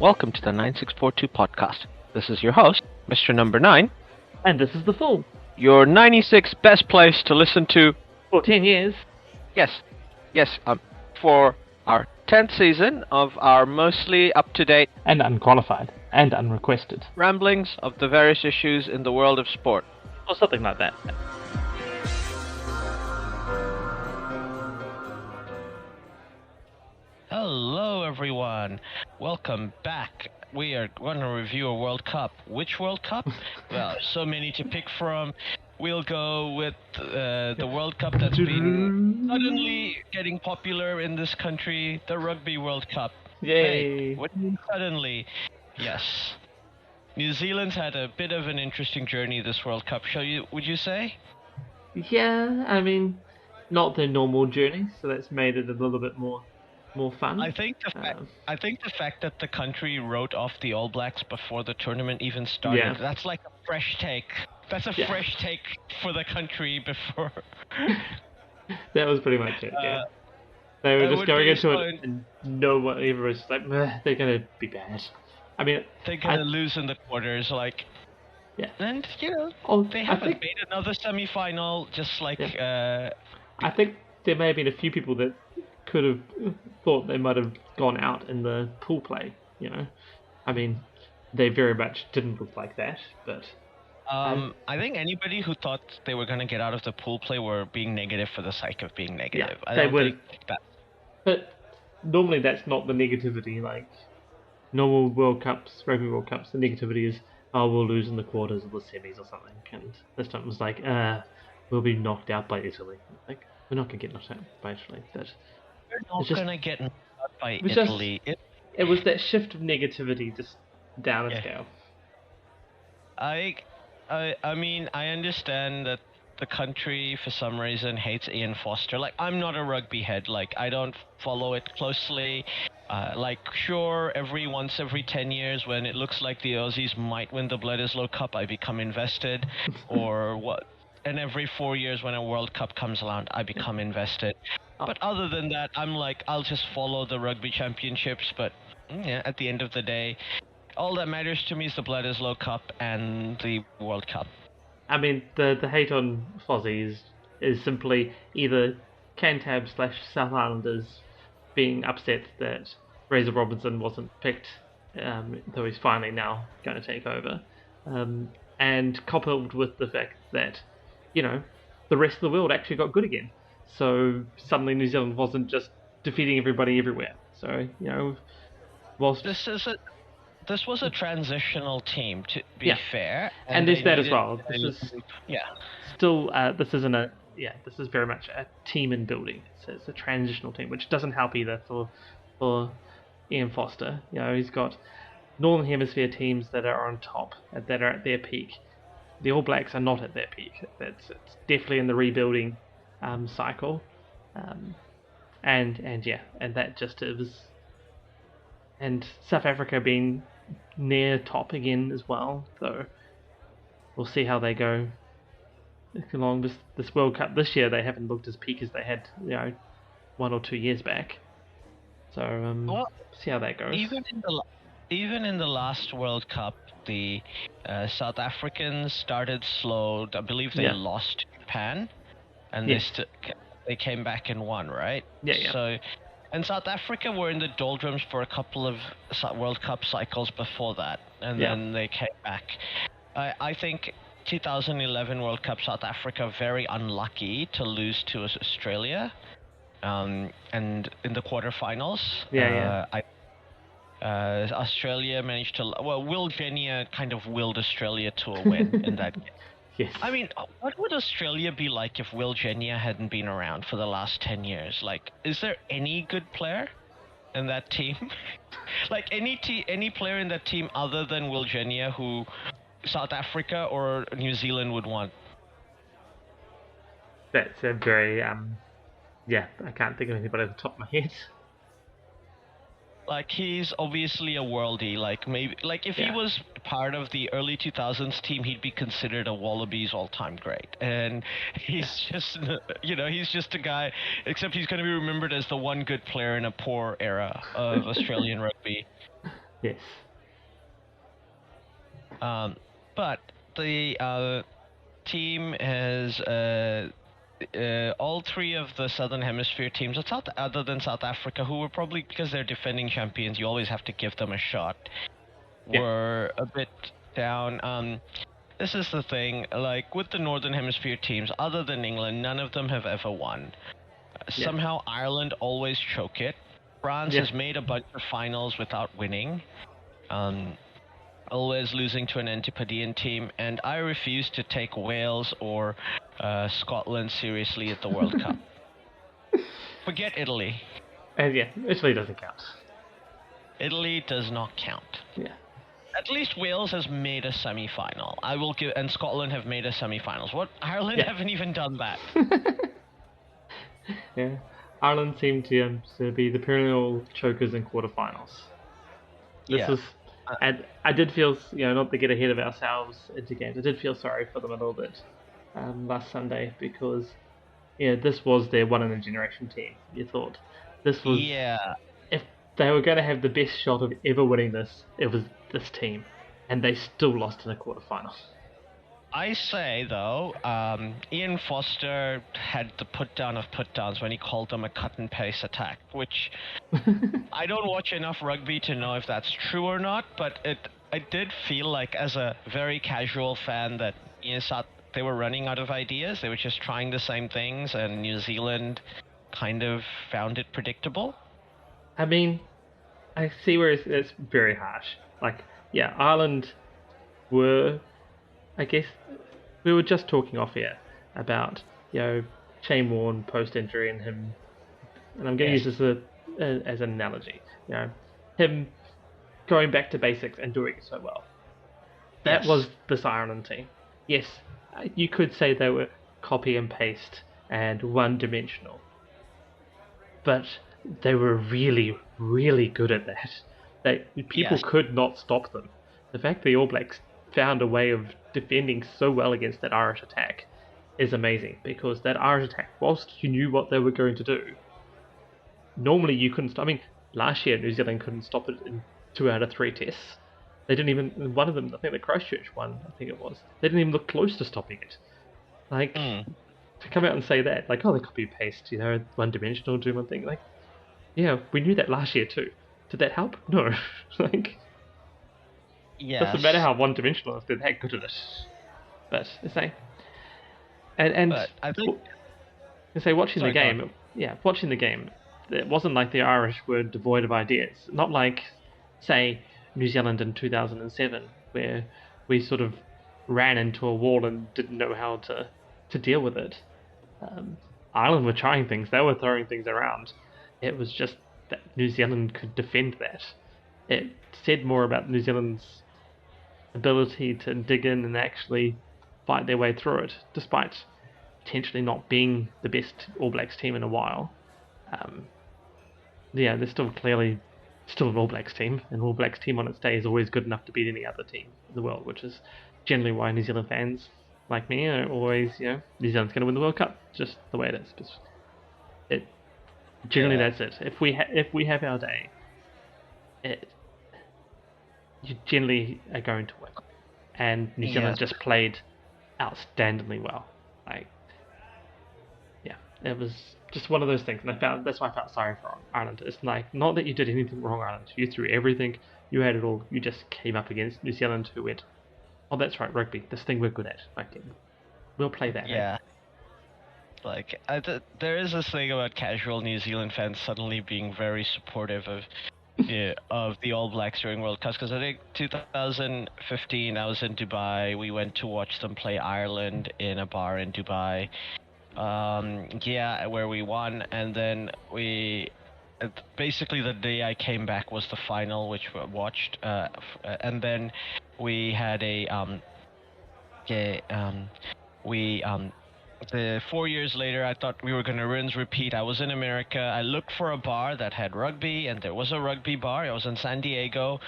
welcome to the 9642 podcast. This is your host, Mr. Number 9. And this is The Fool. Your 96 best place to listen to... For 10 years. Yes, for our 10th season of our mostly up-to-date... And unqualified. And unrequested. ramblings of the various issues in the world of sport. Or something like that. Hello everyone, welcome back. We are going to review a World Cup. Which World Cup? Well, so many to pick from. We'll go with the World Cup that's been suddenly getting popular in this country, the Rugby World Cup. Yay! Hey, what do you mean suddenly? Yes. New Zealand's had a bit of an interesting journey this World Cup, would you say? Yeah, I mean, not their normal journey, so that's made it a little bit more fun. I think the fact that the country wrote off the All Blacks before the tournament even started, that's like a fresh take. That's a fresh take for the country before. That was pretty much it, yeah. They were just going into it and everyone was like, they're going to be bad. I mean... They're going to lose in the quarters, like... Yeah. And, they haven't made another semi-final, just like... I think there may have been a few people that could have thought they might have gone out in the pool play, I mean, they very much didn't look like that, but... I think anybody who thought they were going to get out of the pool play were being negative for the sake of being negative. Yeah, they would. But normally that's not the negativity, like normal World Cups, Rugby World Cups, the negativity is, we'll lose in the quarters or the semis or something, and this time it was like, we'll be knocked out by Italy. Like, we're not going to get knocked out by Italy, but... We're not going to get knocked out by Italy. It was that shift of negativity just down a scale. I mean, I understand that the country, for some reason, hates Ian Foster. Like, I'm not a rugby head. Like, I don't follow it closely. Sure, every 10 years when it looks like the Aussies might win the Bledisloe Cup, I become invested. Or what? And every 4 years when a World Cup comes around, I become invested. But other than that, I'm like, I'll just follow the rugby championships. But yeah, at the end of the day, all that matters to me is the Bledisloe Cup and the World Cup. I mean, the hate on Fozzie is simply either Cantab / South Islanders being upset that Razor Robinson wasn't picked, though he's finally now going to take over, and coupled with the fact that, the rest of the world actually got good again. So suddenly New Zealand wasn't just defeating everybody everywhere. So, whilst... This was a transitional team, to be fair. And there's that as well. This is still, this is very much a team in building. It's a transitional team, which doesn't help either for Ian Foster. He's got Northern Hemisphere teams that are on top, that are at their peak. The All Blacks are not at their peak. It's definitely in the rebuilding cycle. And that just is... And South Africa being near top again as well, so we'll see how they go along this World Cup. This year they haven't looked as peak as they had 1 or 2 years back, so see how that goes. Even in the last World Cup, the South Africans started slow. I believe they lost to Japan, and they came back and won, right? So. And South Africa were in the doldrums for a couple of World Cup cycles before that, and then they came back. I think 2011 World Cup, South Africa very unlucky to lose to Australia, and in the quarterfinals. Australia managed to... Will Genia kind of willed Australia to a win in that game. Yes. I mean, what would Australia be like if Will Genia hadn't been around for the last 10 years? Like, is there any good player in that team? Like, any player in that team other than Will Genia who South Africa or New Zealand would want? That's a very, I can't think of anybody off the top of my head. Like, he's obviously a worldie. Like, maybe, like, if he was part of the early 2000s team, he'd be considered a Wallabies all-time great. And he's just, he's just a guy, except he's going to be remembered as the one good player in a poor era of Australian rugby. Yes. But the team has all three of the Southern Hemisphere teams, other than South Africa, who were probably, because they're defending champions, you always have to give them a shot, were a bit down. This is the thing, like with the Northern Hemisphere teams, other than England, none of them have ever won. Somehow Ireland always choke it. France has made a bunch of finals without winning. Always losing to an Antipodean team, and I refuse to take Wales or Scotland seriously at the World Cup. Forget Italy. And Italy doesn't count. Italy does not count. Yeah. At least Wales has made a semi-final. And Scotland have made a semi-finals. What? Ireland haven't even done that. Yeah. Ireland seem to be the perennial chokers in quarterfinals. This is. And I did feel, not to get ahead of ourselves into games, I did feel sorry for them a little bit last Sunday because, this was their one-in-a-generation team. You thought this was, if they were going to have the best shot of ever winning this, it was this team, and they still lost in the quarterfinals. I say, though, Ian Foster had the put-down of put-downs when he called them a cut-and-paste attack, which I don't watch enough rugby to know if that's true or not, but I did feel like, as a very casual fan, that Ian thought they were running out of ideas. They were just trying the same things, and New Zealand kind of found it predictable. I mean, I see where it's very harsh. Like, Ireland were... I guess we were just talking off here about, Shane Warne post-injury and him, and I'm going to use this as an analogy, him going back to basics and doing it so well. That was this Ireland team. Yes, you could say they were copy and paste and one-dimensional, but they were really, really good at that. People could not stop them. The fact the All Blacks found a way of defending so well against that Irish attack is amazing, because that Irish attack, whilst you knew what they were going to do, normally you couldn't stop. I mean, last year New Zealand couldn't stop it in 2 out of 3 tests. They didn't even, one of them, I think the Christchurch one, they didn't even look close to stopping it. Like, to come out and say that, like, oh, they copy paste, one-dimensional, do one thing, like, we knew that last year too. Did that help? No. Like, doesn't matter how one-dimensional if they're that good at it. But it's like, and but I think, watching the game, it wasn't like the Irish were devoid of ideas. Not like, say, New Zealand in 2007, where we sort of ran into a wall and didn't know how to deal with it. Ireland were trying things; they were throwing things around. It was just that New Zealand could defend that. It said more about New Zealand's ability to dig in and actually fight their way through it, despite potentially not being the best All Blacks team in a while. They're still clearly an All Blacks team. An All Blacks team on its day is always good enough to beat any other team in the world, which is generally why New Zealand fans like me are always, New Zealand's going to win the World Cup, just the way it is. Generally that's it. If we have our day, you generally are going to win. And New Zealand just played outstandingly well. It was just one of those things, and that's why I felt sorry for Ireland. It's like, not that you did anything wrong, Ireland. You threw everything, you had it all. You just came up against New Zealand, who went, oh, that's right, rugby, this thing we're good at. We'll play that. Yeah. Like, there is this thing about casual New Zealand fans suddenly being very supportive of the All Blacks during World Cups, because I think 2015 I was in Dubai. We went to watch them play Ireland in a bar in Dubai, where we won, and then basically the day I came back was the final, which we watched, and then we had the 4 years later, I thought we were going to rinse repeat. I was in America. I looked for a bar that had rugby, and there was a rugby bar. I was in San Diego,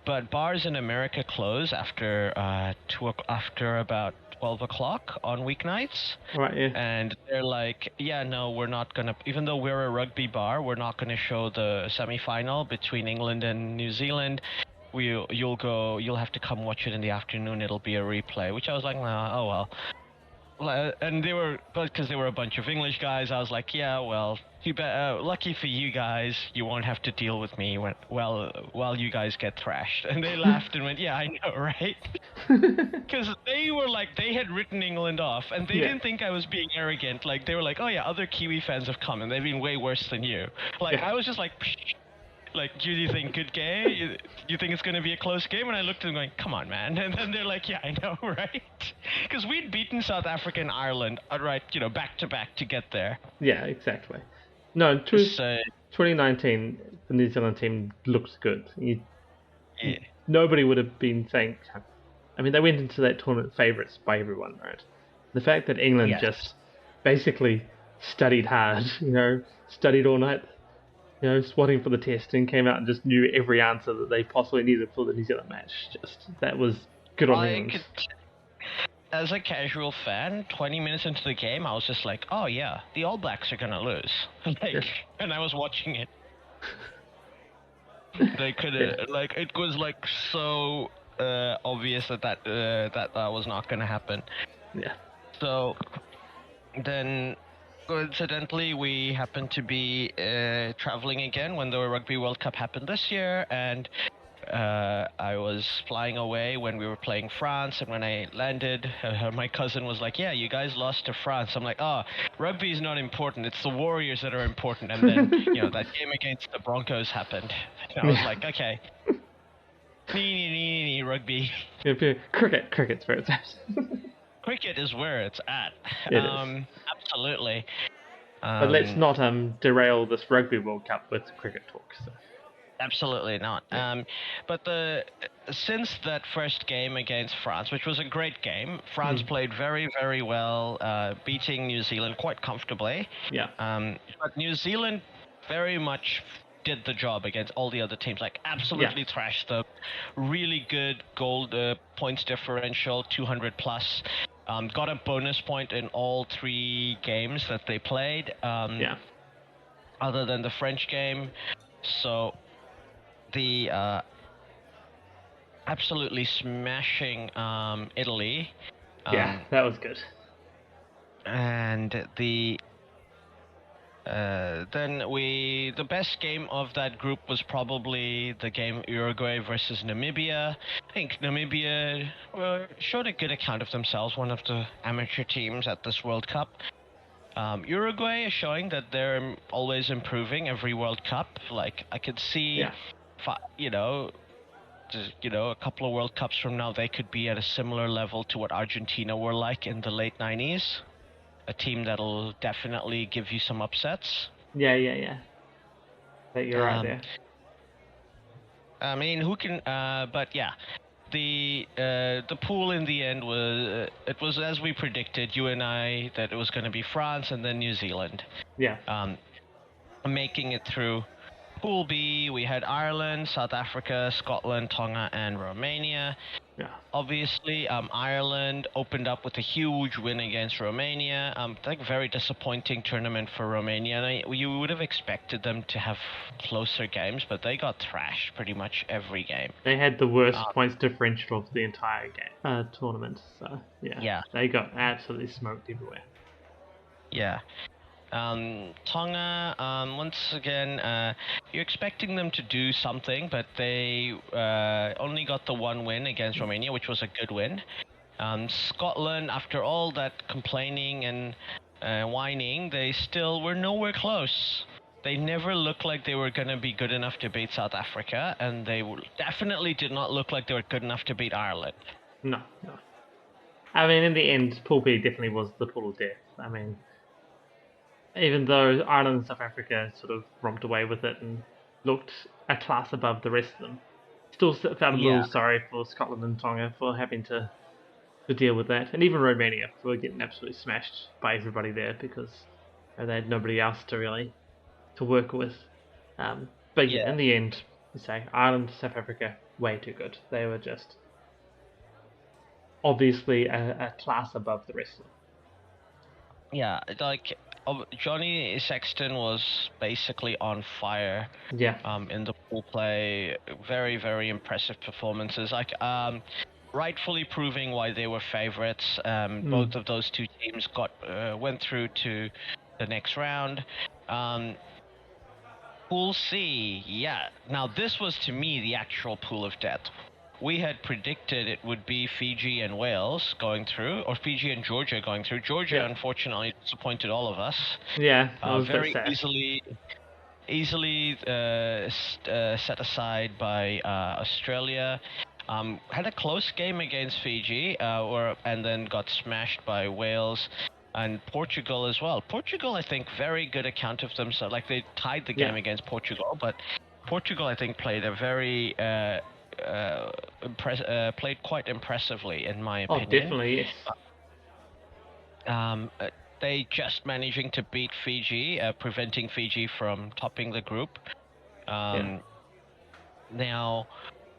but bars in America close after about 12 o'clock on weeknights. Right, yeah. And they're like, no, we're not going to, even though we're a rugby bar, we're not going to show the semi-final between England and New Zealand. you'll have to come watch it in the afternoon. It'll be a replay, which I was like, nah, oh well. And they were, because they were a bunch of English guys, I was like, yeah, well, lucky for you guys, you won't have to deal with me while you guys get thrashed. And they laughed and went, yeah, I know, right? Because they were like, they had written England off, and they didn't think I was being arrogant. Like, they were like, oh yeah, other Kiwi fans have come, and they've been way worse than you. Like, I was just like, psh. Like, do you think good game? You think it's going to be a close game? And I looked at them going, come on, man. And then they're like, yeah, I know, right? Because we'd beaten South Africa and Ireland, right, back to back to get there. Yeah, exactly. No, 2019, the New Zealand team looks good. Nobody would have been saying... I mean, they went into that tournament favourites by everyone, right? The fact that England just basically studied hard, studied all night, swatting for the test, and came out and just knew every answer that they possibly needed for the New Zealand match. That was good on England. As a casual fan, 20 minutes into the game, I was just like, oh yeah, the All Blacks are gonna lose. And I was watching it. They could have, it was so obvious that was not gonna happen. Yeah. So then, coincidentally, we happened to be traveling again when the Rugby World Cup happened this year, and I was flying away when we were playing France, and when I landed, my cousin was like, yeah, you guys lost to France. I'm like, oh, rugby is not important. It's the Warriors that are important. And then, that game against the Broncos happened. And I was like, okay. Rugby. Cricket's where it's at. Cricket is where it's at. It is. Absolutely. But let's not derail this Rugby World Cup with cricket talk. So. Absolutely not. Yeah. But since that first game against France, which was a great game, France played very, very well, beating New Zealand quite comfortably. Yeah. But New Zealand very much did the job against all the other teams, absolutely thrashed them. Really good goal points differential, 200 plus. Got a bonus point in all 3 games that they played. Other than the French game. So the absolutely smashing Italy. That was good. And the best game of that group was probably the game Uruguay versus Namibia. I think Namibia showed a good account of themselves, one of the amateur teams at this World Cup. Uruguay is showing that they're always improving every World Cup. I could see, a couple of World Cups from now, they could be at a similar level to what Argentina were like in the late 90s. A team that'll definitely give you some upsets. Yeah. But you're right there. I mean, who can? But yeah, the pool in the end was as we predicted, you and I, that it was going to be France and then New Zealand. Yeah. Making it through. Pool B, we had Ireland, South Africa, Scotland, Tonga, and Romania. Yeah. Obviously, Ireland opened up with a huge win against Romania. I think very disappointing tournament for Romania. And you would have expected them to have closer games, but they got thrashed pretty much every game. They had the worst points differential of the entire game tournament. So yeah, they got absolutely smoked everywhere. Yeah. Tonga, once again, you're expecting them to do something, but they only got the 1 win against Romania, which was a good win. Scotland, after all that complaining and whining, they still were nowhere close. They never looked like they were going to be good enough to beat South Africa, and they definitely did not look like they were good enough to beat Ireland. No. I mean, in the end, Pool B definitely was the pool of death. I mean, even though Ireland and South Africa sort of romped away with it and looked a class above the rest of them, still felt a little sorry for Scotland and Tonga for having to deal with that, and even Romania for getting absolutely smashed by everybody there because they had nobody else to work with. But in the end, you say Ireland, South Africa, way too good. They were just obviously a class above the rest of them. Yeah, Johnny Sexton was basically on fire. Yeah. In the pool play, very, very impressive performances. Like rightfully proving why they were favorites. Both of those two teams went through to the next round. Pool C, yeah. Now this was to me the actual pool of death. We had predicted it would be Fiji and Wales going through, or Fiji and Georgia going through. Georgia, unfortunately, disappointed all of us. Yeah, that was very sad. easily set aside by Australia. Had a close game against Fiji, and then got smashed by Wales and Portugal as well. Portugal, I think, very good account of themselves. Like they tied the game against Portugal, but Portugal, I think, played a very played quite impressively, in my opinion. Oh, definitely, yes. They just managing to beat Fiji, preventing Fiji from topping the group. Now,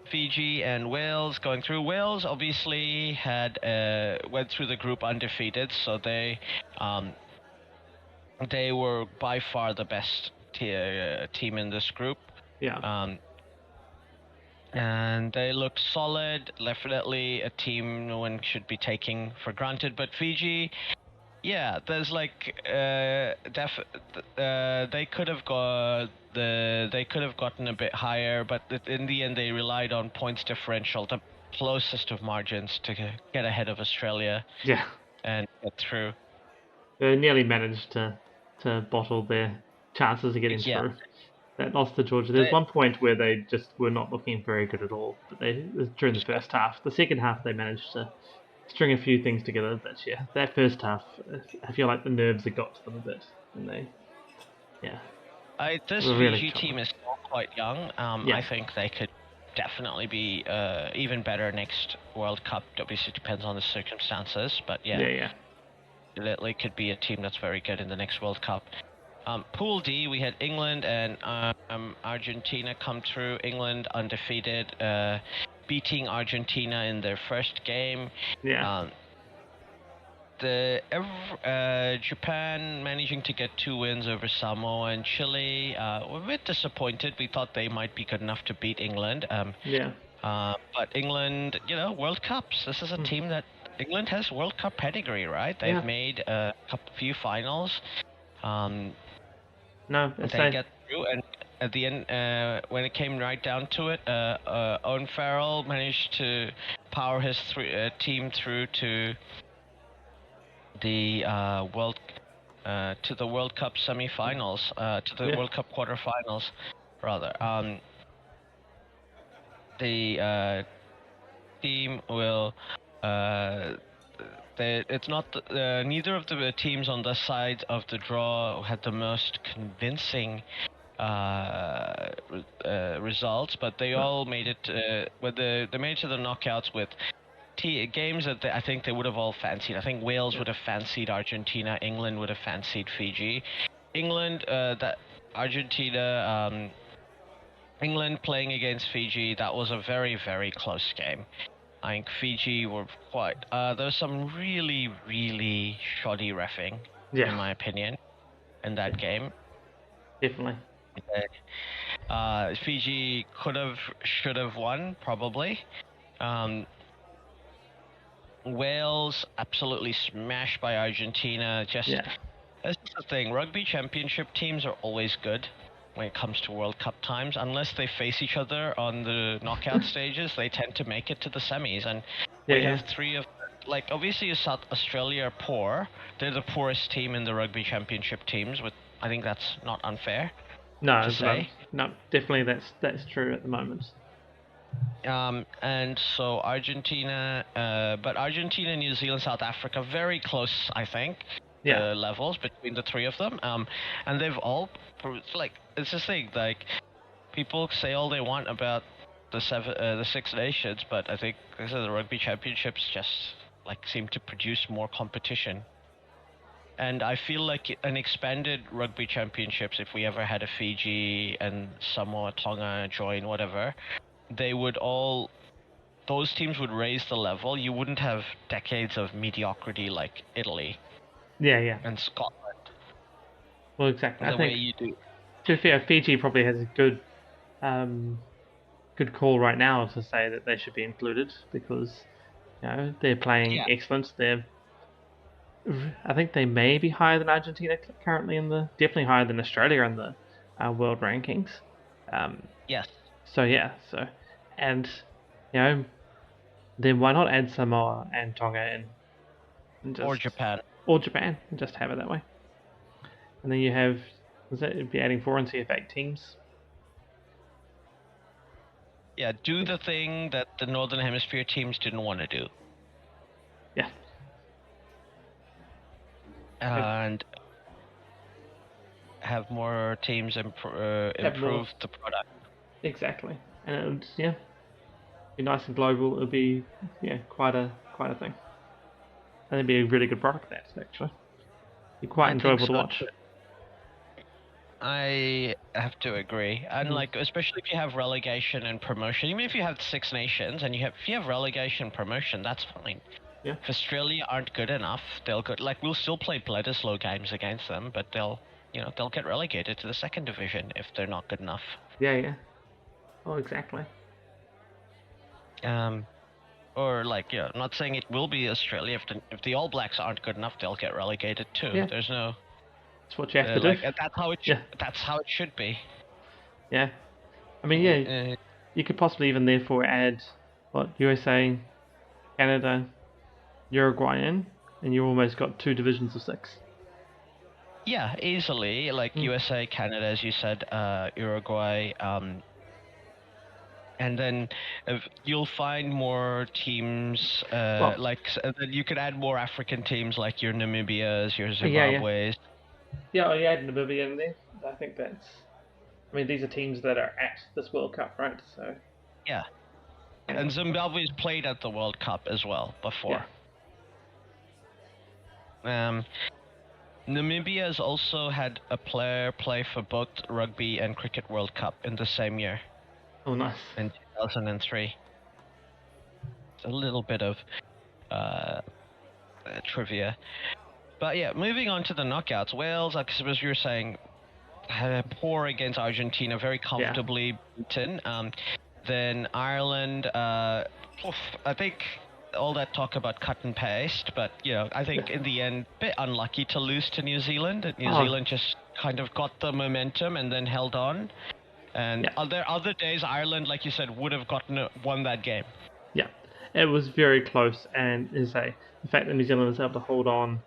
Fiji and Wales going through. Wales obviously had went through the group undefeated, so they were by far the best team in this group. Yeah. And they look solid. Definitely a team no one should be taking for granted. But Fiji, yeah, there's like they could have gotten a bit higher, but in the end they relied on points differential, the closest of margins, to get ahead of Australia. Yeah. And get through. They nearly managed to bottle their chances of getting through. That lost to Georgia. There's one point where they just were not looking very good at all, but it was during the first half. The second half they managed to string a few things together, but yeah, that first half, I feel like the nerves had got to them a bit, and this Fiji team is still quite young. I think they could definitely be even better next World Cup. Obviously, it depends on the circumstances, but yeah. They could be a team that's very good in the next World Cup. Pool D, we had England and Argentina come through. England undefeated, beating Argentina in their first game. Japan managing to get 2 wins over Samoa and Chile. We're a bit disappointed. We thought they might be good enough to beat England. But England, World Cups. This is a team that England has World Cup pedigree, right? They've made a few finals. They get through, and at the end, when it came right down to it, Owen Farrell managed to power his team through to the World Cup semi-finals, to the World Cup quarterfinals, rather. The team will. It's not neither of the teams on the side of the draw had the most convincing results, but they all made it. They made it to the knockouts with games that I think they would have all fancied. I think Wales would have fancied Argentina. England would have fancied Fiji. England England playing against Fiji, that was a very, very close game. I think Fiji were quite. There was some really, really shoddy reffing, in my opinion, in that game. Definitely. Fiji should have won, probably. Wales absolutely smashed by Argentina. That's the thing. Rugby championship teams are always good when it comes to World Cup times. Unless they face each other on the knockout stages, they tend to make it to the semis. And we have 3 of, obviously South Australia are poor. They're the poorest team in the Rugby championship teams. I think that's not unfair to say. No, definitely that's true at the moment. And so Argentina, but Argentina, New Zealand, South Africa, very close, I think. Levels between the 3 of them, and they've all it's this thing, people say all they want about the 6 nations, but I think the Rugby Championships just seem to produce more competition. And I feel like an expanded Rugby Championships, if we ever had a Fiji and Samoa, Tonga join, whatever, those teams would raise the level. You wouldn't have decades of mediocrity like Italy. And Scotland. Well, exactly. The way you do. To be fair, Fiji probably has a good call right now to say that they should be included because they're playing excellent. I think they may be higher than Argentina currently definitely higher than Australia in the world rankings. Yes. So and then why not add Samoa and Tonga in, or Japan, and just have it that way. And then you have, it'd be adding 4 and see if 8 teams. Yeah, do the thing that the Northern Hemisphere teams didn't want to do. Yeah. And have more teams improve the product. Exactly. And it would, be nice and global. It would be, quite a thing. And it'd be a really good product, that, actually. Be quite enjoyable to watch. I have to agree, and especially if you have relegation and promotion, even if you have 6 nations and if you have relegation and promotion, that's fine. Yeah. If Australia aren't good enough, they'll go. We'll still play Bledisloe games against them, but they'll get relegated to the 2nd division if they're not good enough. Yeah. Oh, exactly. Or I'm not saying it will be Australia. If the All Blacks aren't good enough, they'll get relegated too. Yeah. There's no. That's what you have to do. That's how it should be. Yeah. I mean, you could possibly even therefore add USA, Canada, Uruguay in, and you almost got 2 divisions of 6. Yeah, easily. USA, Canada, as you said, Uruguay, and then you'll find more teams. You could add more African teams like your Namibias, your Zimbabwe's. Yeah, you add Namibia in there. I think that's. I mean, these are teams that are at this World Cup, right? So. Yeah. And Zimbabwe's played at the World Cup as well before. Yeah. Namibia has also had a player play for both Rugby and Cricket World Cup in the same year. Oh, nice. In 2003. It's a little bit of trivia. But yeah, moving on to the knockouts. Wales, I suppose you were saying, poor against Argentina, very comfortably beaten. Then Ireland, I think all that talk about cut and paste, but I think in the end, a bit unlucky to lose to New Zealand. New Zealand just kind of got the momentum and then held on. And other days, Ireland, like you said, would have won that game. Yeah, it was very close, and the fact that New Zealand was able to hold on.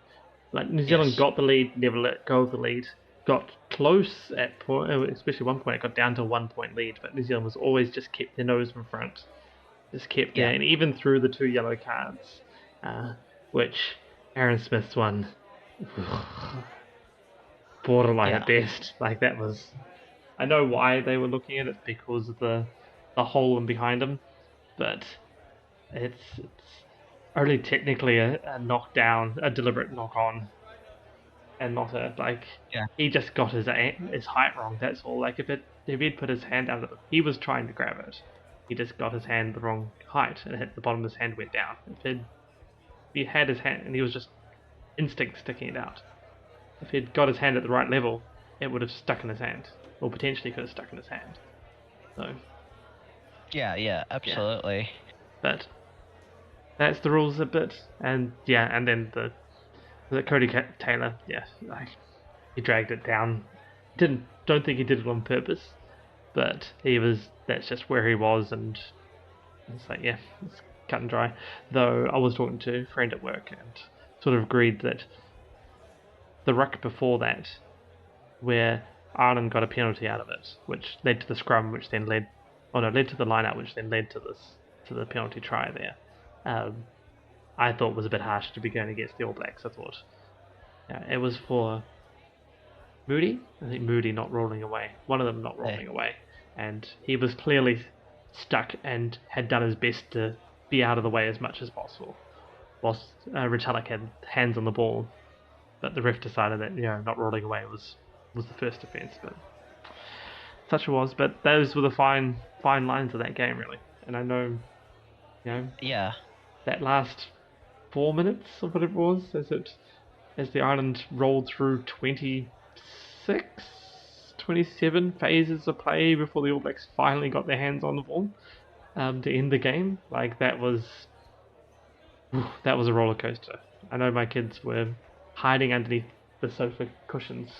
New Zealand got the lead, never let go of the lead. Got close at point, especially one point. It got down to 1 point lead, but New Zealand was always just kept their nose in front, just kept there, and even through the 2 yellow cards, which Aaron Smith's one, borderline at best. That was. I know why they were looking at it because of the hole in behind him, but it's only technically a knockdown, a deliberate knock on, and not he just got his height wrong. That's all. If he'd put his hand out, he was trying to grab it. He just got his hand the wrong height and hit the bottom of his hand, went down. If he had his hand and he was just instinct sticking it out. If he'd got his hand at the right level, it would have stuck in his hand, or potentially could have stuck in his hand. So. Yeah, absolutely. Yeah. But that's the rules a bit, and then the Cody Taylor, he dragged it down. Don't think he did it on purpose, but that's just where he was, and it's it's cut and dry. Though I was talking to a friend at work and sort of agreed that the ruck before that, where Ireland got a penalty out of it, which led to the scrum, which then led to the line out, which then led to the penalty try there. I thought was a bit harsh to be going against the All Blacks. I thought it was for Moody. I think Moody not rolling away. One of them not rolling away, and he was clearly stuck and had done his best to be out of the way as much as possible. Whilst Retallick had hands on the ball, but the ref decided that not rolling away was the first offence. But such it was. But those were the fine lines of that game, really. And I know, that last 4 minutes or whatever it was, as the Ireland rolled through 20 27 phases of play before the All Blacks finally got their hands on the ball to end the game. Like, that was a roller coaster. I know my kids were hiding underneath the sofa cushions.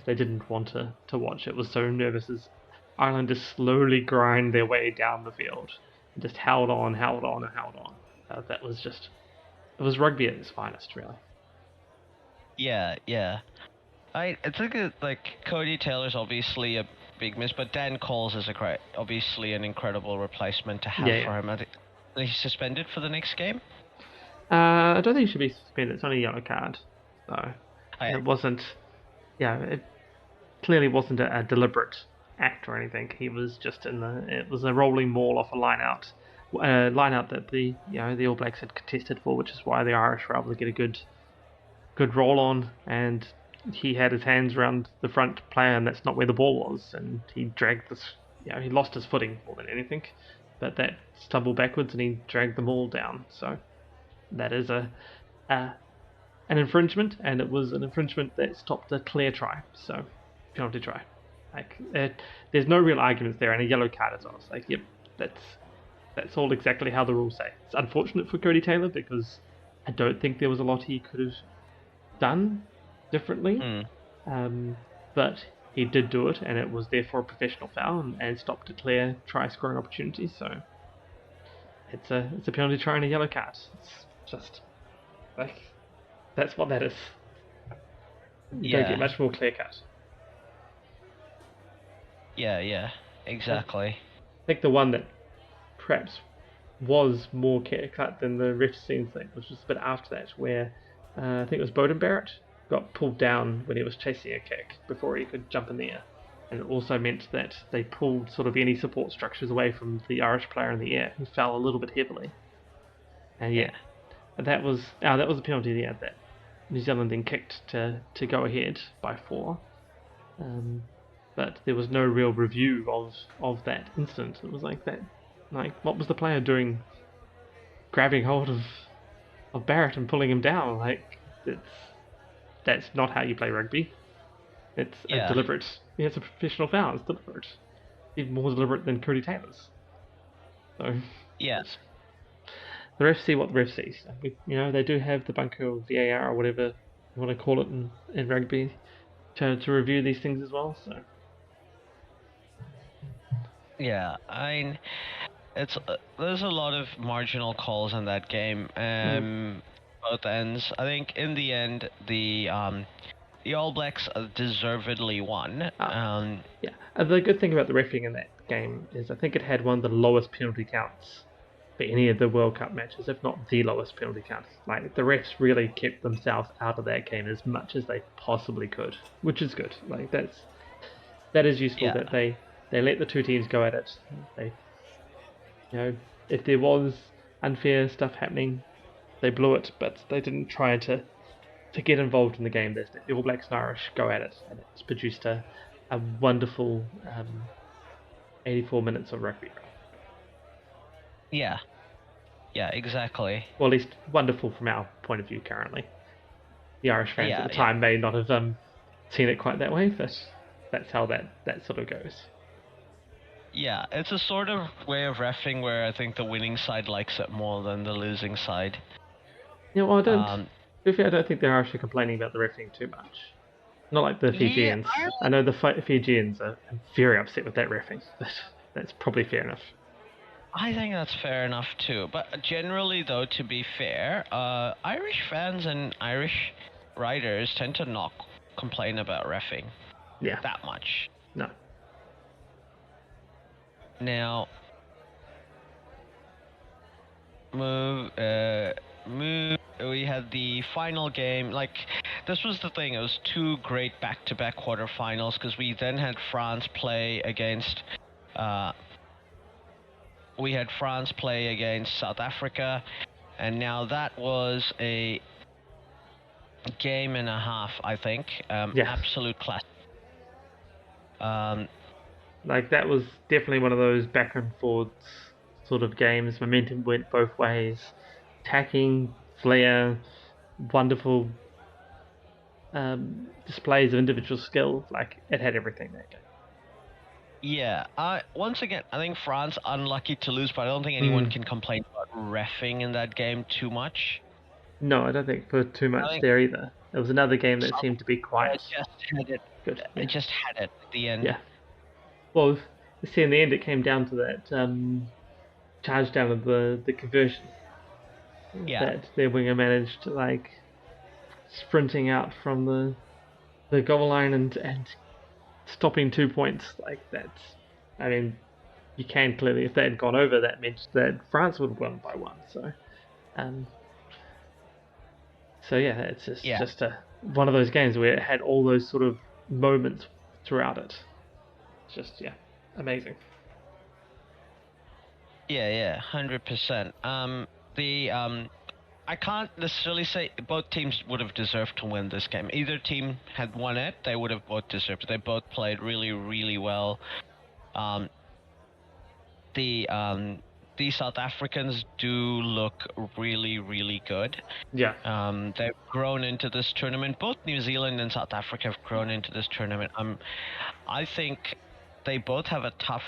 They didn't want to watch. It was so nervous as Ireland just slowly grind their way down the field and just held on. That was just, it was rugby at its finest, really. Yeah. I think Cody Taylor's obviously a big miss, but Dan Coles is obviously an incredible replacement to have for him. I think he's suspended for the next game. I don't think he should be suspended. It's only a yellow card, so it wasn't. Yeah, it clearly wasn't a deliberate act or anything. He was just it was a rolling maul off a line out that the All Blacks had contested for, which is why the Irish were able to get a good roll on, and he had his hands around the front player, and that's not where the ball was, and he dragged this. He lost his footing more than anything, but that stumbled backwards and he dragged the ball down. So that is an infringement, and it was an infringement that stopped a clear try, so penalty try. There's no real arguments there, and a yellow card as well. It's like, yep, that's all exactly how the rules say. It's unfortunate for Cody Taylor because I don't think there was a lot he could have done differently, but he did do it, and it was therefore a professional foul and stopped a clear try scoring opportunity. So it's a penalty try and a yellow card. It's just that's what that is. You don't get much more clear cut. Yeah, exactly. I think the one that perhaps was more clear cut than the ref scene thing, which was a bit after that, where I think it was Beauden Barrett got pulled down when he was chasing a kick before he could jump in the air. And it also meant that they pulled sort of any support structures away from the Irish player in the air, who fell a little bit heavily. And that was a penalty that New Zealand then kicked to go ahead by 4. But there was no real review of that incident. It was like that. Like, what was the player doing, grabbing hold of Barrett and pulling him down? Like, that's not how you play rugby. It's a deliberate. It's a professional foul. It's deliberate, even more deliberate than Cody Taylor's. So yes, the refs see what the ref sees. They do have the bunker or VAR or whatever you want to call it in rugby to review these things as well. So yeah, there's a lot of marginal calls in that game. Both ends. I think in the end, the All Blacks deservedly won. The good thing about the refereeing in that game is I think it had one of the lowest penalty counts for any of the World Cup matches, if not the lowest penalty counts. Like, the refs really kept themselves out of that game as much as they possibly could, which is good. Like, that is useful that they let the two teams go at it. They, if there was unfair stuff happening, they blew it, but they didn't try to get involved in the game. The All Blacks and Irish go at it, and it's produced a wonderful 84 minutes of rugby. Yeah, exactly. Well, at least wonderful from our point of view currently. The Irish fans at the time may not have seen it quite that way, but that's how that sort of goes. Yeah, it's a sort of way of reffing where I think the winning side likes it more than the losing side. I don't think the Irish are complaining about the refereeing too much. Not like the Fijians. I know the Fijians are very upset with that refereeing, but that's probably fair enough. I think that's fair enough too. But generally, though, to be fair, Irish fans and Irish writers tend to not complain about reffing that much. No. Now, we had the final game. Like, this was the thing. It was 2 great back-to-back quarterfinals because we then had France play against South Africa, and now that was a game and a half, I think. Absolute class. Like, that was definitely one of those back and forwards sort of games. Momentum went both ways. Attacking, flair, wonderful displays of individual skill. Like, it had everything that game. Yeah, once again, I think France unlucky to lose, but I don't think anyone can complain about reffing in that game too much. No, I don't think put too much there either. It was another game that seemed to be quite just had it. good. Yeah. It just had it at the end. Yeah. Well, see, in the end, it came down to that charge down of the conversion. Yeah. That their winger managed to, like, sprinting out from the goal line and stopping 2 points. Like, that's, I mean, you can clearly, if they had gone over, that meant that France would have won by 1. So yeah, it's just one of those games where it had all those sort of moments throughout it. It's just, amazing. Yeah, 100%. I can't necessarily say both teams would have deserved to win this game. Either team had won it, they would have both deserved it. They both played really, really well. The South Africans do look really, really good. Yeah. They've grown into this tournament. Both New Zealand and South Africa have grown into this tournament. I think they both have a tough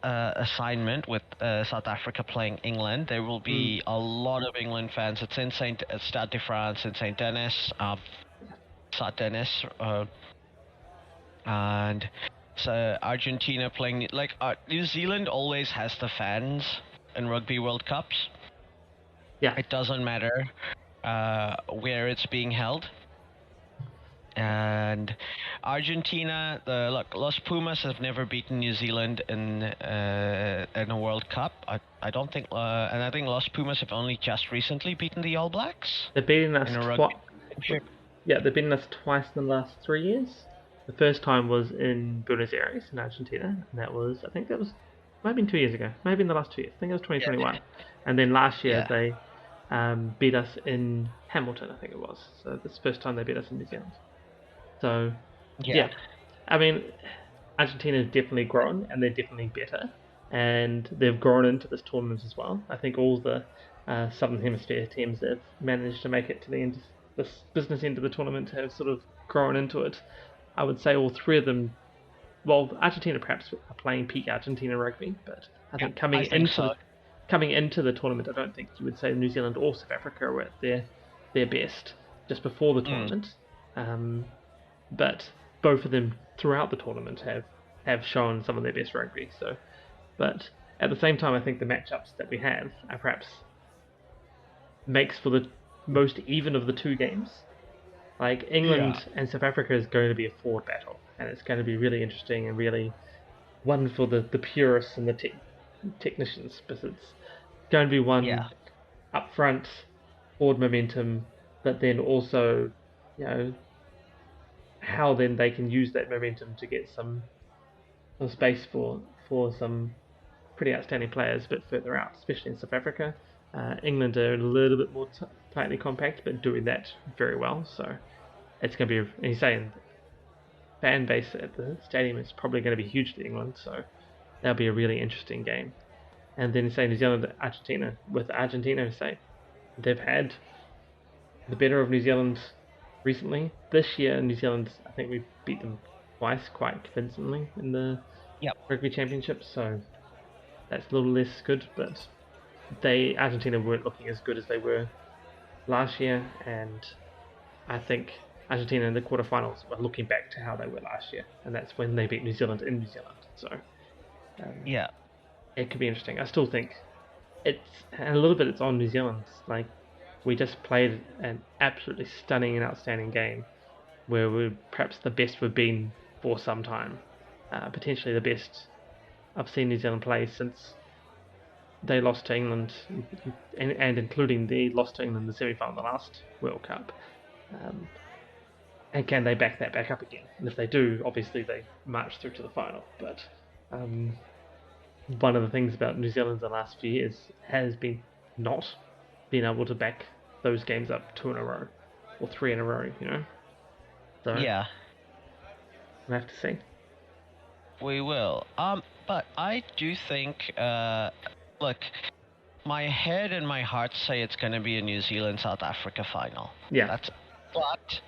assignment with South Africa playing England. There will be a lot of England fans. It's in Stade de France in Saint Denis, Saint Denis, and so Argentina playing New Zealand always has the fans in Rugby World Cups. Yeah, it doesn't matter where it's being held. And Argentina, Los Pumas have never beaten New Zealand in a World Cup. I don't think, and I think Los Pumas have only just recently beaten the All Blacks. They've beaten us twice. Yeah, they've beaten us twice in the last 3 years. The first time was in Buenos Aires in Argentina, and I think that was might have been 2 years ago, maybe in the last 2 years. I think it was 2021. And then last year they beat us in Hamilton, I think it was. So this is the first time they beat us in New Zealand. So, yeah. I mean, Argentina has definitely grown, and they're definitely better. And they've grown into this tournament as well. I think all the Southern Hemisphere teams that have managed to make it to the end, this business end of the tournament have sort of grown into it. I would say all three of them, well, Argentina perhaps are playing peak Argentina rugby, but I think coming into the tournament, I don't think you would say New Zealand or South Africa are at their best just before the tournament. But both of them throughout the tournament have shown some of their best rugby. So, but at the same time, I think the matchups that we have are perhaps makes for the most even of the two games. Like England and South Africa is going to be a forward battle, and it's going to be really interesting and really one for the purists and the technicians, because it's going to be one up front, forward momentum, but then also, how then they can use that momentum to get some space for some pretty outstanding players a bit further out, especially in South Africa. England are a little bit more tightly compact, but doing that very well. So it's going to be, and he's saying, fan base at the stadium is probably going to be huge to England. So that'll be a really interesting game. And then he's saying New Zealand, Argentina. With Argentina, say they've had the better of New Zealand recently. This year, New Zealand, I think we beat them twice quite convincingly in the Rugby Championship. So that's a little less good, but Argentina weren't looking as good as they were last year, and I think Argentina in the quarterfinals were looking back to how they were last year, and that's when they beat New Zealand in New Zealand. So it could be interesting. I still think it's on New Zealand. Like, we just played an absolutely stunning and outstanding game where we're perhaps the best we've been for some time, potentially the best I've seen New Zealand play since they lost to England, and including the loss to England in the semi-final of the last World Cup. And can they back that back up again? And if they do, obviously they march through to the final. But one of the things about New Zealand in the last few years has been not being able to back those games up 2 in a row or 3 in a row, So we'll have to see. We will. But I do think, look, my head and my heart say it's going to be a New Zealand-South Africa final. Yeah. But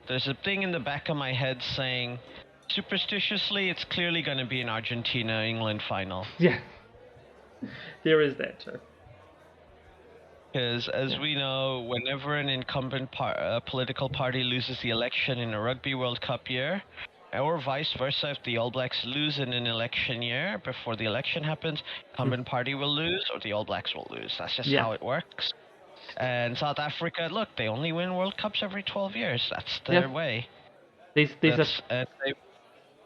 there's a thing in the back of my head saying, superstitiously, it's clearly going to be an Argentina-England final. Yeah, there is that too. Because as we know, whenever an incumbent political party loses the election in a Rugby World Cup year, or vice versa, if the All Blacks lose in an election year before the election happens, incumbent party will lose or the All Blacks will lose. That's just how it works. And South Africa, look, they only win World Cups every 12 years. That's their way. These are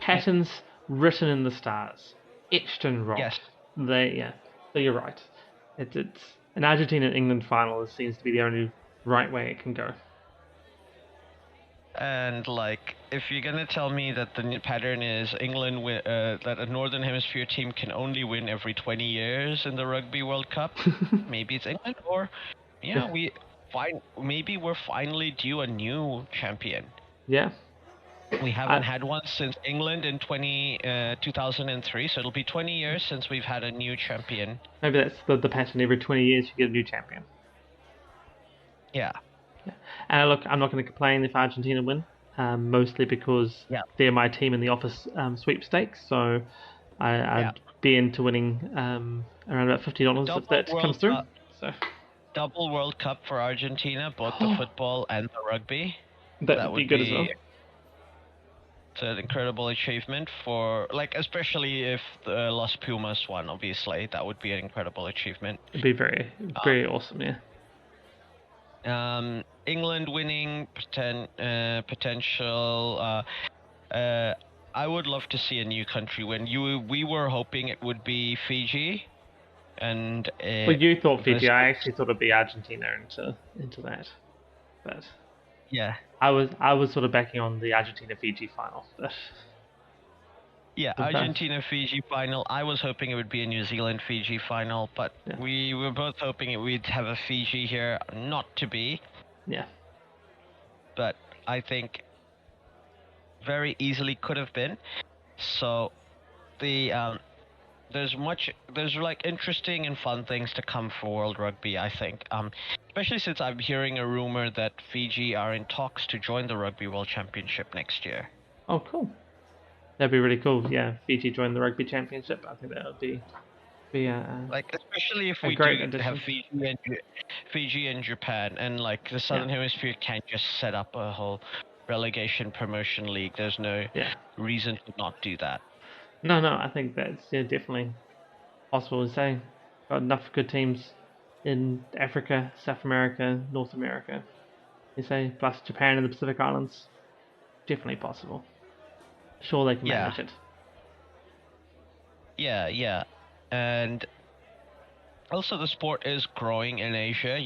patterns written in the stars, etched in rock. Yes. So you're right. It's an Argentina-England final seems to be the only right way it can go. And like, if you're gonna tell me that the pattern is England, that a Northern Hemisphere team can only win every 20 years in the Rugby World Cup, maybe it's England, or maybe we're finally due a new champion. Yeah. We haven't had one since England in 2003, so it'll be 20 years since we've had a new champion. Maybe that's the pattern. Every 20 years you get a new champion. Yeah. And look, I'm not going to complain if Argentina win, mostly because they're my team in the office sweepstakes, so I'd be into winning around about $50 if that comes through. So. Double World Cup for Argentina, both the football and the rugby. That would be good as well. It's an incredible achievement for, like, especially if the Los Pumas won, obviously. That would be an incredible achievement. It'd be very, very awesome, yeah. England winning potential. I would love to see a new country win. We were hoping it would be Fiji, and well, you thought Fiji. I actually thought it'd be Argentina into that, but yeah, I was sort of backing on the Argentina-Fiji final. But yeah, Argentina-Fiji final. I was hoping it would be a New Zealand-Fiji final, but we were both hoping we'd have a Fiji here. Not to be. Yeah. But I think very easily could have been. So there's like interesting and fun things to come for World Rugby, I think. Especially since I'm hearing a rumor that Fiji are in talks to join the Rugby World Championship next year. Oh, cool. That'd be really cool. Yeah, Fiji join the Rugby Championship. I think that would be like, especially if we do have Fiji and Japan, and like the Southern Hemisphere can't just set up a whole relegation promotion league. There's no reason to not do that. No, I think that's definitely possible to say. Got enough good teams in Africa, South America, North America. You say, plus Japan and the Pacific Islands. Definitely possible. Sure, they can manage it. Yeah. And also the sport is growing in Asia.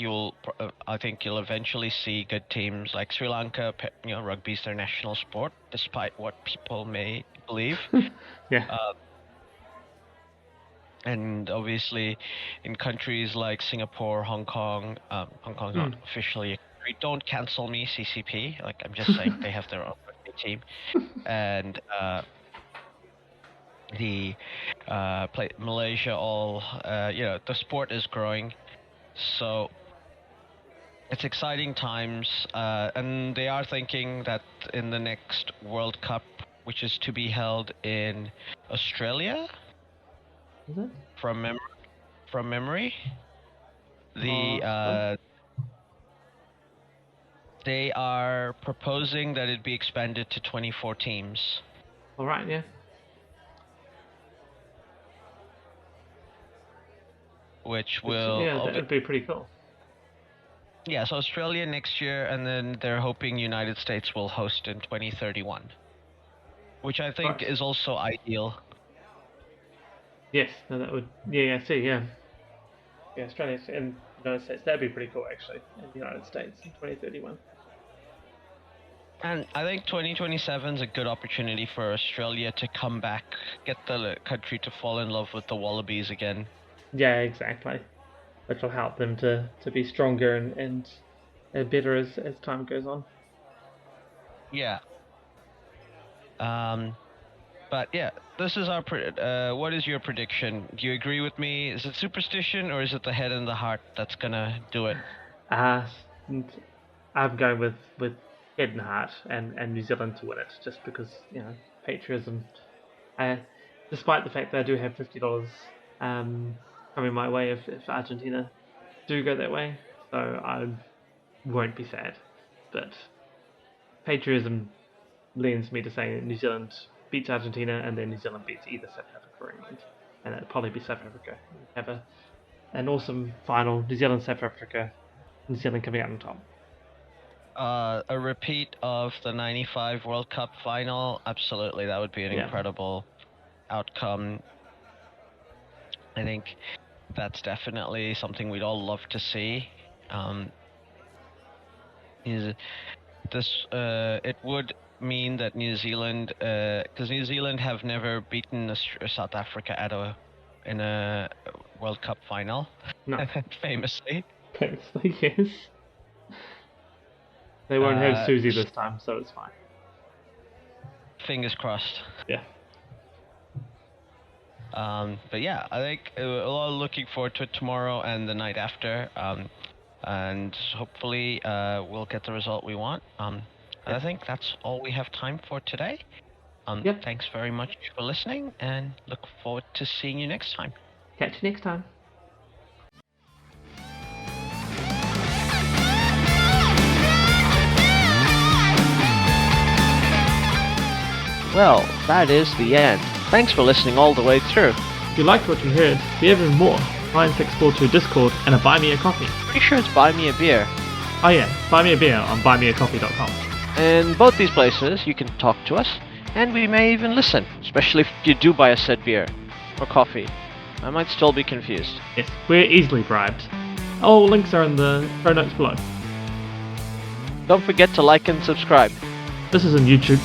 I think you'll eventually see good teams like Sri Lanka. Rugby's their national sport, despite what people may believe. And obviously, in countries like Singapore, Hong Kong, Hong Kong's not officially a country. Don't cancel me, CCP. Like, I'm just saying, they have their own rugby team, and Malaysia. The sport is growing, so it's exciting times. And they are thinking that in the next World Cup, which is to be held in Australia. Is it? From memory, they are proposing that it be expanded to 24 teams. All right, yeah. Which will that'd be pretty cool. Yeah, so Australia next year, and then they're hoping United States will host in 2031, which I think is also ideal. Yes, no, that would. Yeah, Australia and the United States. That'd be pretty cool, actually. In the United States in 2031. And I think 2027 is a good opportunity for Australia to come back, get the country to fall in love with the Wallabies again. Yeah, exactly. Which will help them to be stronger and better as time goes on. Yeah. But yeah, this is our. What is your prediction? Do you agree with me? Is it superstition or is it the head and the heart that's gonna do it? I'm going with head and heart and New Zealand to win it, just because, patriotism. Despite the fact that I do have $50 coming my way if Argentina do go that way, so I won't be sad. But patriotism leans me to say New Zealand beats Argentina, and then New Zealand beats either South Africa or England, and it'll probably be South Africa. Have an awesome final, New Zealand, South Africa, New Zealand coming out on top. A repeat of the '95 World Cup final, absolutely, that would be an incredible outcome. I think that's definitely something we'd all love to see. It would mean that New Zealand, because New Zealand have never beaten South Africa in a World Cup final. No. Famously. Famously, yes. They won't have Susie this time, so it's fine. Fingers crossed. Yeah. But yeah, I think we're all looking forward to it tomorrow and the night after. And hopefully we'll get the result we want. I think that's all we have time for today. Thanks very much for listening, and look forward to seeing you next time. Catch you next time. Well, that is the end. Thanks for listening all the way through. If you liked what you heard, we have even more. NineSixFourTwo Discord and a Buy Me a Coffee. Pretty sure it's Buy Me a Beer. Oh yeah, buy me a beer on buymeacoffee.com. In both these places, you can talk to us, and we may even listen, especially if you do buy a said beer or coffee. I might still be confused. Yes, we're easily bribed. All links are in the show notes below. Don't forget to like and subscribe. This is on YouTube.